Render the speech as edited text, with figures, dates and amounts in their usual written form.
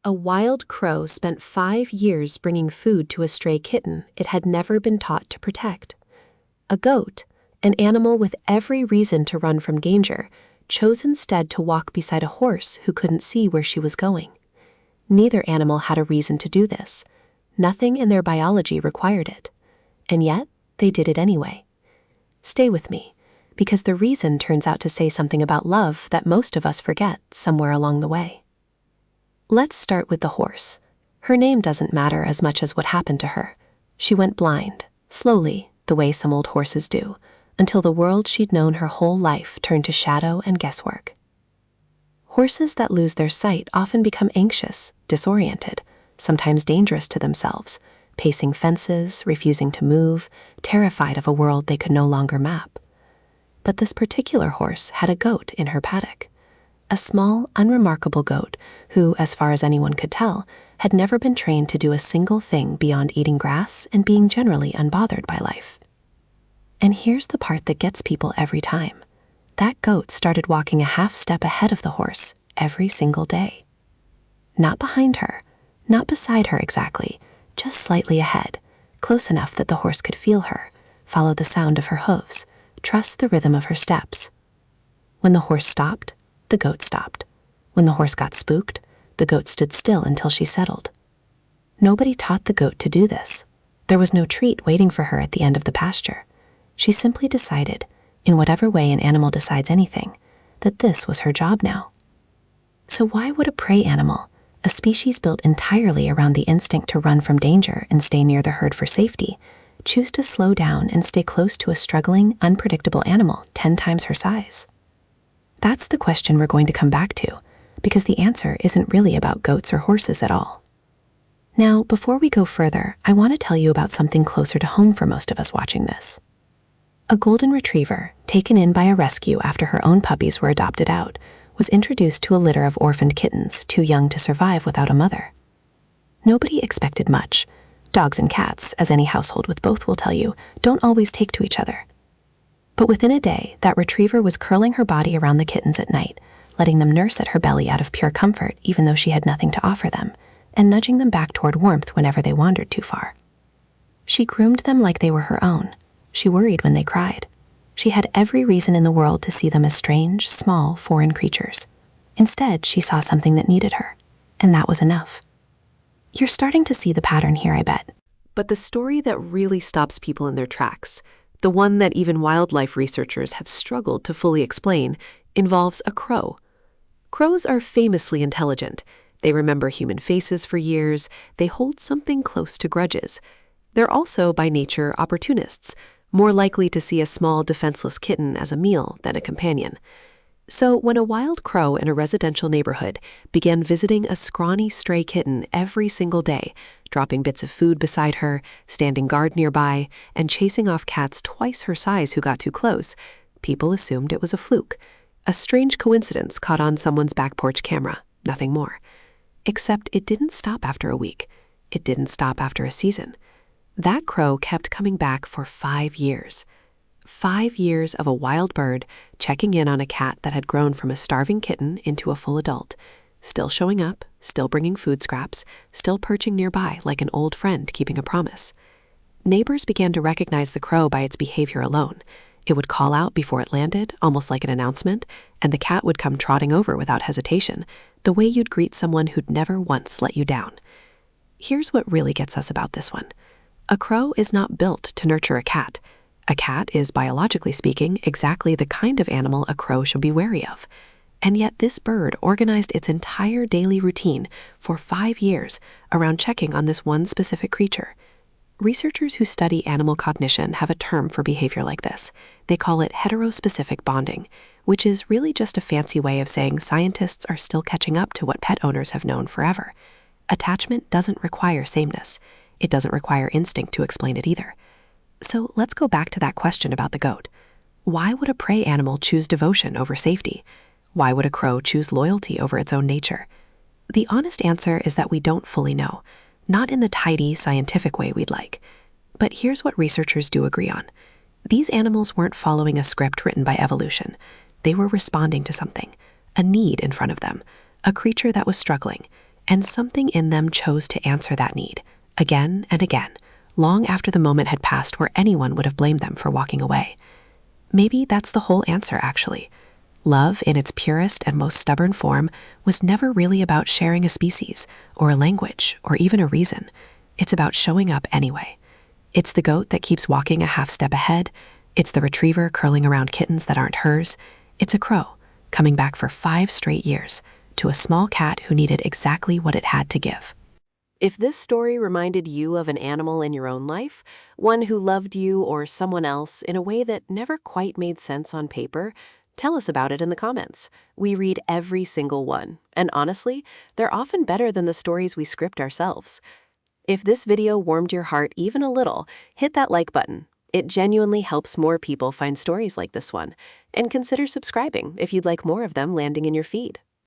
A wild crow spent 5 years bringing food to a stray kitten it had never been taught to protect. A goat, an animal with every reason to run from danger, chose instead to walk beside a horse who couldn't see where she was going. Neither animal had a reason to do this. Nothing in their biology required it. And yet, they did it anyway. Stay with me, because the reason turns out to say something about love that most of us forget somewhere along the way. Let's start with the horse. Her name doesn't matter as much as what happened to her. She went blind, slowly, the way some old horses do, until the world she'd known her whole life turned to shadow and guesswork. Horses that lose their sight often become anxious, disoriented, sometimes dangerous to themselves, pacing fences, refusing to move, terrified of a world they could no longer map. But this particular horse had a goat in her paddock. A small, unremarkable goat who, as far as anyone could tell, had never been trained to do a single thing beyond eating grass and being generally unbothered by life. And here's the part that gets people every time. That goat started walking a half step ahead of the horse every single day. Not behind her, not beside her exactly, just slightly ahead, close enough that the horse could feel her, follow the sound of her hooves, trust the rhythm of her steps. When the horse stopped, the goat stopped. When the horse got spooked, the goat stood still until she settled. Nobody taught the goat to do this. There was no treat waiting for her at the end of the pasture. She simply decided, in whatever way an animal decides anything, that this was her job now. So why would a prey animal, a species built entirely around the instinct to run from danger and stay near the herd for safety, choose to slow down and stay close to a struggling, unpredictable animal 10 times her size? That's the question we're going to come back to, because the answer isn't really about goats or horses at all. Now, before we go further, I want to tell you about something closer to home for most of us watching this. A golden retriever, taken in by a rescue after her own puppies were adopted out, was introduced to a litter of orphaned kittens too young to survive without a mother. Nobody expected much. Dogs and cats, as any household with both will tell you, don't always take to each other. But within a day, that retriever was curling her body around the kittens at night, letting them nurse at her belly out of pure comfort even though she had nothing to offer them, and nudging them back toward warmth whenever they wandered too far. She groomed them like they were her own. She worried when they cried. She had every reason in the world to see them as strange, small, foreign creatures. Instead, she saw something that needed her, and that was enough. You're starting to see the pattern here, I bet. But the story that really stops people in their tracks, the one that even wildlife researchers have struggled to fully explain, involves a crow. Crows are famously intelligent. They remember human faces for years. They hold something close to grudges. They're also, by nature, opportunists, more likely to see a small, defenseless kitten as a meal than a companion. So when a wild crow in a residential neighborhood began visiting a scrawny stray kitten every single day, dropping bits of food beside her, standing guard nearby, and chasing off cats twice her size who got too close, people assumed it was a fluke, a strange coincidence caught on someone's back porch camera, nothing more. Except it didn't stop after a week. It didn't stop after a season. That crow kept coming back for 5 years. 5 years of a wild bird checking in on a cat that had grown from a starving kitten into a full adult, still showing up, still bringing food scraps, still perching nearby like an old friend keeping a promise. Neighbors began to recognize the crow by its behavior alone. It would call out before it landed, almost like an announcement, and the cat would come trotting over without hesitation, the way you'd greet someone who'd never once let you down. Here's what really gets us about this one. A crow is not built to nurture a cat. A cat is, biologically speaking, exactly the kind of animal a crow should be wary of. And yet this bird organized its entire daily routine for 5 years around checking on this one specific creature. Researchers who study animal cognition have a term for behavior like this. They call it heterospecific bonding, which is really just a fancy way of saying scientists are still catching up to what pet owners have known forever. Attachment doesn't require sameness. It doesn't require instinct to explain it either. So let's go back to that question about the goat. Why would a prey animal choose devotion over safety? Why would a crow choose loyalty over its own nature? The honest answer is that we don't fully know, not in the tidy, scientific way we'd like. But here's what researchers do agree on. These animals weren't following a script written by evolution. They were responding to something, a need in front of them, a creature that was struggling, And something in them chose to answer that need, again and again, long after the moment had passed where anyone would have blamed them for walking away. Maybe that's the whole answer, actually. Love, in its purest and most stubborn form, was never really about sharing a species, or a language, or even a reason. It's about showing up anyway. It's the goat that keeps walking a half step ahead. It's the retriever curling around kittens that aren't hers. It's a crow, coming back for 5 straight years, to a small cat who needed exactly what it had to give. If this story reminded you of an animal in your own life, one who loved you or someone else in a way that never quite made sense on paper, tell us about it in the comments. We read every single one, and honestly, they're often better than the stories we script ourselves. If this video warmed your heart even a little, hit that like button. It genuinely helps more people find stories like this one. And consider subscribing if you'd like more of them landing in your feed.